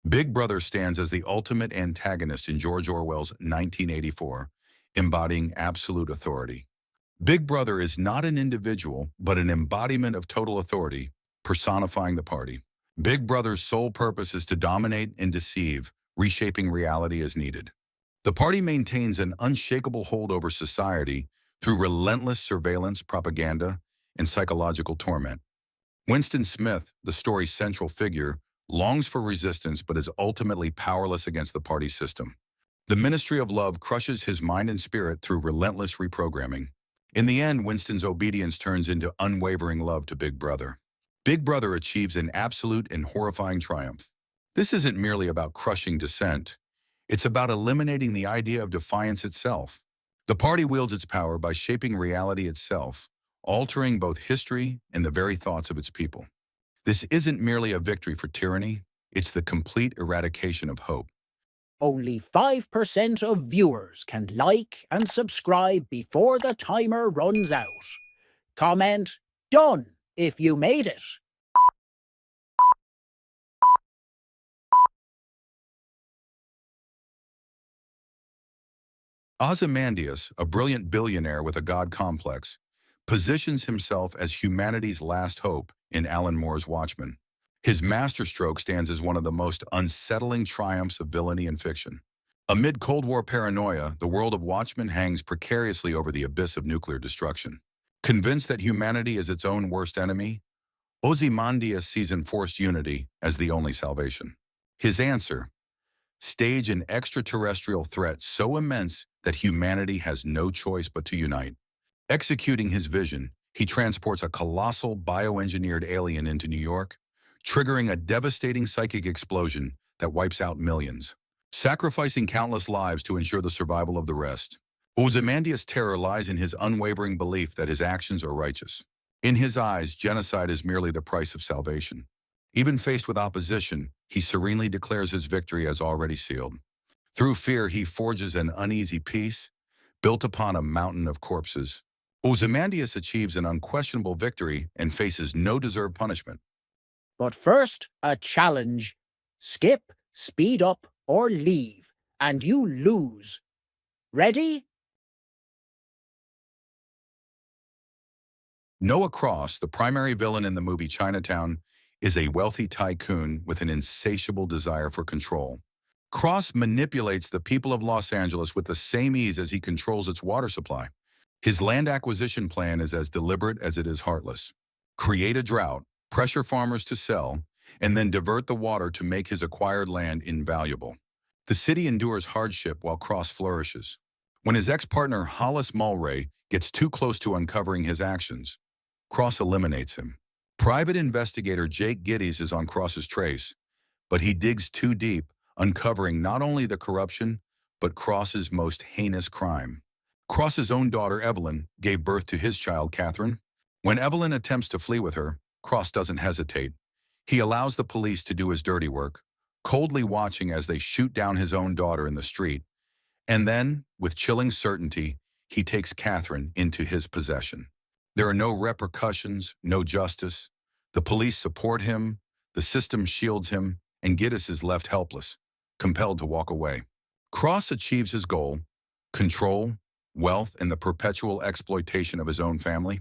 Big Brother stands as the ultimate antagonist in George Orwell's 1984, embodying absolute authority. Big Brother is not an individual, but an embodiment of total authority, personifying the party. Big Brother's sole purpose is to dominate and deceive, reshaping reality as needed. The party maintains an unshakable hold over society through relentless surveillance, propaganda, and psychological torment. Winston Smith, the story's central figure, longs for resistance but is ultimately powerless against the party system. The Ministry of Love crushes his mind and spirit through relentless reprogramming. In the end, Winston's obedience turns into unwavering love to Big Brother. Big Brother achieves an absolute and horrifying triumph. This isn't merely about crushing dissent. It's about eliminating the idea of defiance itself. The party wields its power by shaping reality itself, altering both history and the very thoughts of its people. This isn't merely a victory for tyranny, it's the complete eradication of hope. Only 5% of viewers can like and subscribe before the timer runs out. Comment "Done" if you made it. Ozymandias, a brilliant billionaire with a god complex, positions himself as humanity's last hope in Alan Moore's Watchmen. His masterstroke stands as one of the most unsettling triumphs of villainy in fiction. Amid Cold War paranoia, the world of Watchmen hangs precariously over the abyss of nuclear destruction. Convinced that humanity is its own worst enemy, Ozymandias sees enforced unity as the only salvation. His answer: stage an extraterrestrial threat so immense that humanity has no choice but to unite. Executing his vision, he transports a colossal bioengineered alien into New York, triggering a devastating psychic explosion that wipes out millions, sacrificing countless lives to ensure the survival of the rest. Ozymandias' terror lies in his unwavering belief that his actions are righteous. In his eyes, genocide is merely the price of salvation. Even faced with opposition, he serenely declares his victory as already sealed. Through fear, he forges an uneasy peace, built upon a mountain of corpses. Ozymandias achieves an unquestionable victory and faces no deserved punishment. But first, a challenge. Skip, speed up, or leave, and you lose. Ready? Noah Cross, the primary villain in the movie Chinatown, is a wealthy tycoon with an insatiable desire for control. Cross manipulates the people of Los Angeles with the same ease as he controls its water supply. His land acquisition plan is as deliberate as it is heartless. Create a drought, pressure farmers to sell, and then divert the water to make his acquired land invaluable. The city endures hardship while Cross flourishes. When his ex-partner Hollis Mulray gets too close to uncovering his actions, Cross eliminates him. Private investigator Jake Gittes is on Cross's trace, but he digs too deep, uncovering not only the corruption, but Cross's most heinous crime. Cross's own daughter, Evelyn, gave birth to his child, Catherine. When Evelyn attempts to flee with her, Cross doesn't hesitate. He allows the police to do his dirty work, coldly watching as they shoot down his own daughter in the street. And then, with chilling certainty, he takes Catherine into his possession. There are no repercussions, no justice. The police support him, the system shields him, and Gittes is left helpless, compelled to walk away. Cross achieves his goal: control, wealth, and the perpetual exploitation of his own family.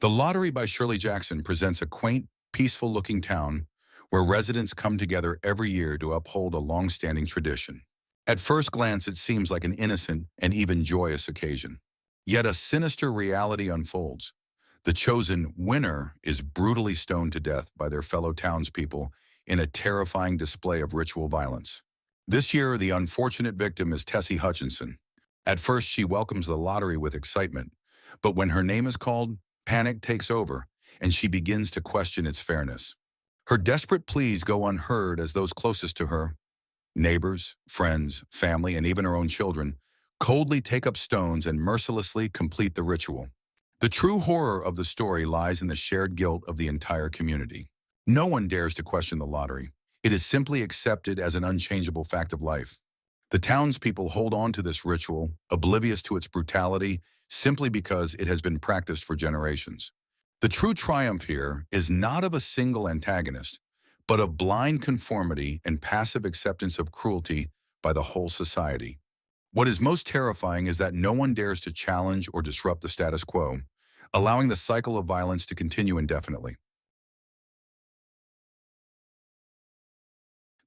The Lottery by Shirley Jackson presents a quaint, peaceful-looking town where residents come together every year to uphold a long-standing tradition. At first glance, it seems like an innocent and even joyous occasion. Yet a sinister reality unfolds. The chosen winner is brutally stoned to death by their fellow townspeople in a terrifying display of ritual violence. This year, the unfortunate victim is Tessie Hutchinson. At first, she welcomes the lottery with excitement, but when her name is called, panic takes over, and she begins to question its fairness. Her desperate pleas go unheard as those closest to her, neighbors, friends, family, and even her own children, coldly take up stones and mercilessly complete the ritual. The true horror of the story lies in the shared guilt of the entire community. No one dares to question the lottery. It is simply accepted as an unchangeable fact of life. The townspeople hold on to this ritual, oblivious to its brutality, simply because it has been practiced for generations. The true triumph here is not of a single antagonist, but of blind conformity and passive acceptance of cruelty by the whole society. What is most terrifying is that no one dares to challenge or disrupt the status quo, allowing the cycle of violence to continue indefinitely.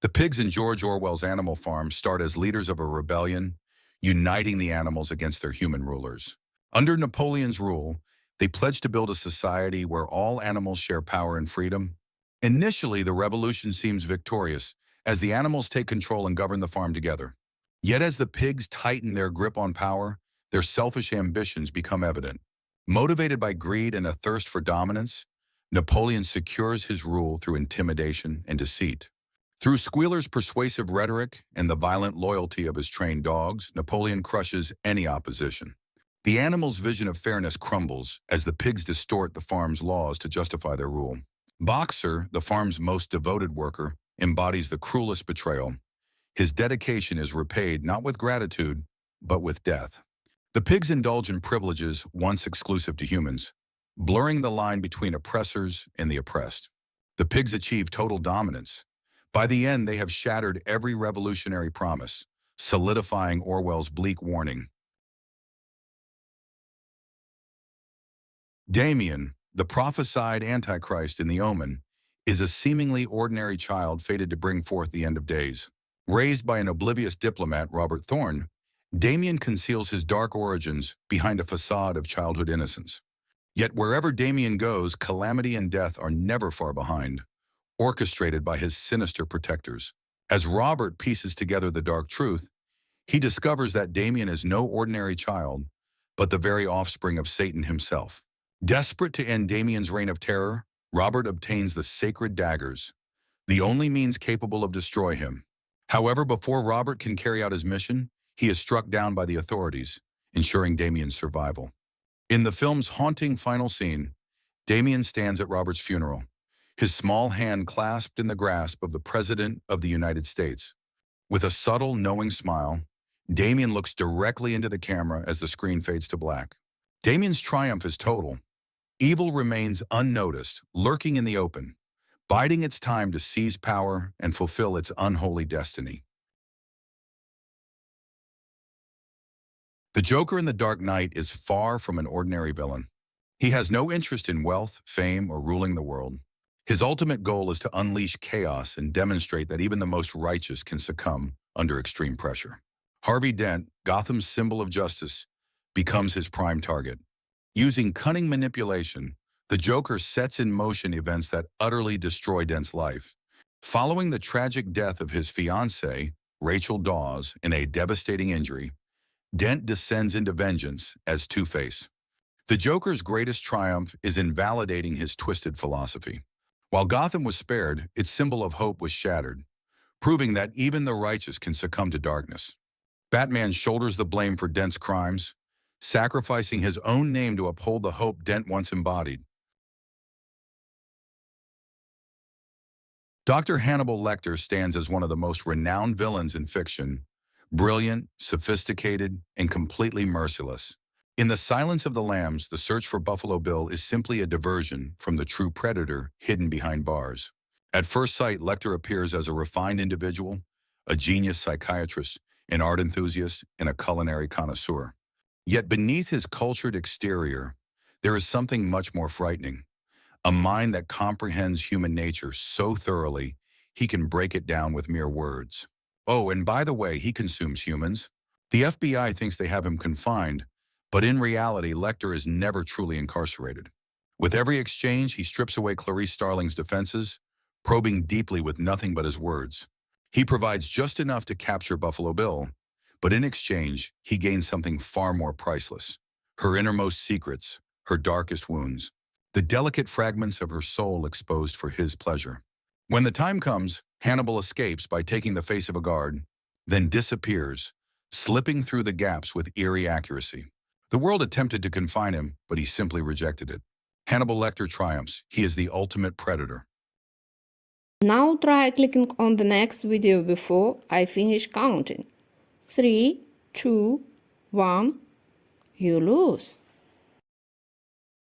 The pigs in George Orwell's Animal Farm start as leaders of a rebellion, uniting the animals against their human rulers. Under Napoleon's rule, they pledged to build a society where all animals share power and freedom. Initially, the revolution seems victorious, as the animals take control and govern the farm together. Yet as the pigs tighten their grip on power, their selfish ambitions become evident. Motivated by greed and a thirst for dominance, Napoleon secures his rule through intimidation and deceit. Through Squealer's persuasive rhetoric and the violent loyalty of his trained dogs, Napoleon crushes any opposition. The animals' vision of fairness crumbles as the pigs distort the farm's laws to justify their rule. Boxer, the farm's most devoted worker, embodies the cruelest betrayal. His dedication is repaid not with gratitude, but with death. The pigs indulge in privileges once exclusive to humans, blurring the line between oppressors and the oppressed. The pigs achieve total dominance. By the end, they have shattered every revolutionary promise, solidifying Orwell's bleak warning. Damien, the prophesied Antichrist in The Omen, is a seemingly ordinary child fated to bring forth the end of days. Raised by an oblivious diplomat, Robert Thorne, Damien conceals his dark origins behind a facade of childhood innocence. Yet wherever Damien goes, calamity and death are never far behind, orchestrated by his sinister protectors. As Robert pieces together the dark truth, he discovers that Damien is no ordinary child, but the very offspring of Satan himself. Desperate to end Damien's reign of terror, Robert obtains the sacred daggers, the only means capable of destroying him. However, before Robert can carry out his mission, he is struck down by the authorities, ensuring Damien's survival. In the film's haunting final scene, Damien stands at Robert's funeral, his small hand clasped in the grasp of the President of the United States. With a subtle, knowing smile, Damien looks directly into the camera as the screen fades to black. Damien's triumph is total. Evil remains unnoticed, lurking in the open, biding its time to seize power and fulfill its unholy destiny. The Joker in The Dark Knight is far from an ordinary villain. He has no interest in wealth, fame, or ruling the world. His ultimate goal is to unleash chaos and demonstrate that even the most righteous can succumb under extreme pressure. Harvey Dent, Gotham's symbol of justice, becomes his prime target. Using cunning manipulation, the Joker sets in motion events that utterly destroy Dent's life. Following the tragic death of his fiancée, Rachel Dawes, in a devastating injury, Dent descends into vengeance as Two-Face. The Joker's greatest triumph is in validating his twisted philosophy. While Gotham was spared, its symbol of hope was shattered, proving that even the righteous can succumb to darkness. Batman shoulders the blame for Dent's crimes, sacrificing his own name to uphold the hope Dent once embodied. Dr. Hannibal Lecter stands as one of the most renowned villains in fiction, brilliant, sophisticated, and completely merciless. In The Silence of the Lambs, the search for Buffalo Bill is simply a diversion from the true predator hidden behind bars. At first sight, Lecter appears as a refined individual, a genius psychiatrist, an art enthusiast, and a culinary connoisseur. Yet beneath his cultured exterior, there is something much more frightening. A mind that comprehends human nature so thoroughly, he can break it down with mere words. Oh, and by the way, he consumes humans. The FBI thinks they have him confined, but in reality, Lecter is never truly incarcerated. With every exchange, he strips away Clarice Starling's defenses, probing deeply with nothing but his words. He provides just enough to capture Buffalo Bill, but in exchange, he gains something far more priceless: her innermost secrets, her darkest wounds, the delicate fragments of her soul exposed for his pleasure. When the time comes, Hannibal escapes by taking the face of a guard, then disappears, slipping through the gaps with eerie accuracy. The world attempted to confine him, but he simply rejected it. Hannibal Lecter triumphs. He is the ultimate predator. Now try clicking on the next video before I finish counting. 3, 2, 1, you lose.